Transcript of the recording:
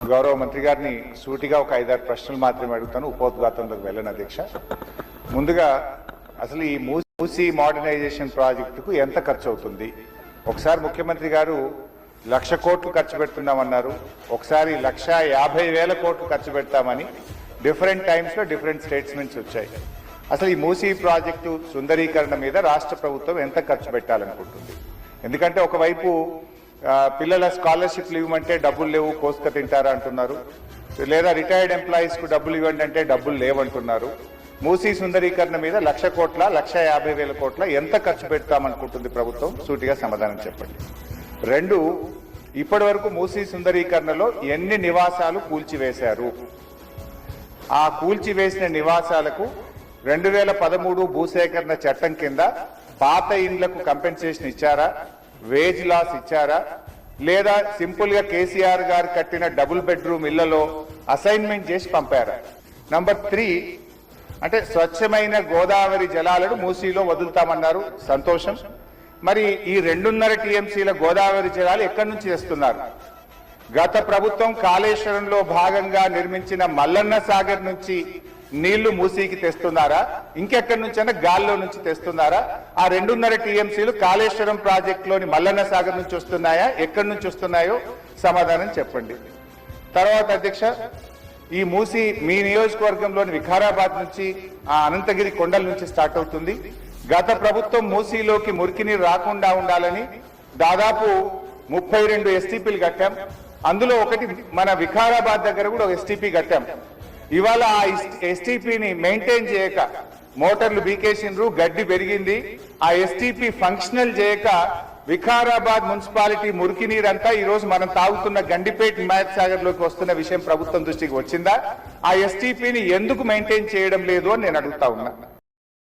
గౌరవ మంత్రి గారిని సూటిగా ఒక 5-6 ప్రశ్నలు మాత్రమే అడుగుతాను, ఉపోద్ఘాతంలోకి వెళ్ళను అధ్యక్ష. ముందుగా అసలు ఈ మూసీ మోడర్నైజేషన్ ప్రాజెక్టుకు ఎంత ఖర్చు అవుతుంది? ఒకసారి ముఖ్యమంత్రి గారు 1,00,000 కోట్లు ఖర్చు పెడుతున్నామన్నారు, ఒకసారి 1,50,000 కోట్లు ఖర్చు పెడతామని డిఫరెంట్ టైమ్స్లో డిఫరెంట్ స్టేట్మెంట్స్ వచ్చాయి. అసలు ఈ మూసీ ప్రాజెక్టు సుందరీకరణ మీద రాష్ట్ర ప్రభుత్వం ఎంత ఖర్చు పెట్టాలనుకుంటుంది? ఎందుకంటే ఒకవైపు పిల్లల స్కాలర్షిప్లు ఇవ్వమంటే డబ్బులు లేవు, కోసుక తింటారా అంటున్నారు, లేదా రిటైర్డ్ ఎంప్లాయీస్కు డబ్బులు ఇవ్వండి అంటే డబ్బులు లేవంటున్నారు. మూసీ సుందరీకరణ మీద 1,00,000 కోట్ల 1,50,000 కోట్ల ఎంత ఖర్చు పెడతామనుకుంటుంది ప్రభుత్వం? సూటిగా సమాధానం చెప్పండి. 2, ఇప్పటి వరకు మూసీ సుందరీకరణలో ఎన్ని నివాసాలు కూల్చివేశారు? ఆ కూల్చివేసిన నివాసాలకు 2013 భూసేకరణ చట్టం కింద పాత ఇండ్లకు కంపెన్సేషన్ ఇచ్చారా, వేజ్ లాస్ ఇచ్చారా, లేదా సింపుల్ గా కేసీఆర్ గారు కట్టిన డబుల్ బెడ్రూమ్ ఇళ్లలో అసైన్మెంట్ చేసి పంపారా? నంబర్ 3, అంటే స్వచ్ఛమైన గోదావరి జలాలను మూసీలో వదులుతామన్నారు, సంతోషం. మరి ఈ 2.5 టీఎంసీల గోదావరి జలాలు ఎక్కడి నుంచి తెస్తున్నారు? గత ప్రభుత్వం కాళేశ్వరంలో భాగంగా నిర్మించిన మల్లన్న సాగర్ నుంచి నీళ్లు మూసీకి తెస్తున్నారా, ఇంకెక్కడి నుంచైనా గాల్లో నుంచి తెస్తున్నారా? ఆ 2.5 టీఎంసీలు కాళేశ్వరం ప్రాజెక్టులోని మల్లన్న సాగర్ నుంచి వస్తున్నాయా, ఎక్కడి నుంచి వస్తున్నాయో సమాధానం చెప్పండి. తర్వాత అధ్యక్ష, ఈ మూసీ మీ నియోజకవర్గంలోని వికారాబాద్ నుంచి ఆ అనంతగిరి కొండల నుంచి స్టార్ట్ అవుతుంది. గత ప్రభుత్వం మూసీలోకి మురికి నీరు రాకుండా ఉండాలని దాదాపు 32 ఎస్టీపీలు కట్టాం. అందులో ఒకటి మన వికారాబాద్ దగ్గర కూడా ఒక ఎస్టీపీ కట్టాం. ఇవాళ ఆ ఎస్టీపీని మెయింటైన్ చేయక మోటార్లు బీకేసిండ్రు, గడ్డి పెరిగింది. ఆ ఎస్టీపీ ఫంక్షనల్ చేయక వికారాబాద్ మున్సిపాలిటీ మురికి నీరంతా ఈ రోజు మనం తాగుతున్న గండిపేట్ హిమాయత్ సాగర్ లోకి వస్తున్న విషయం ప్రభుత్వం దృష్టికి వచ్చిందా? ఆ ఎస్టీపీని ఎందుకు మెయింటైన్ చేయడం లేదు అని నేను అడుగుతా ఉన్నా.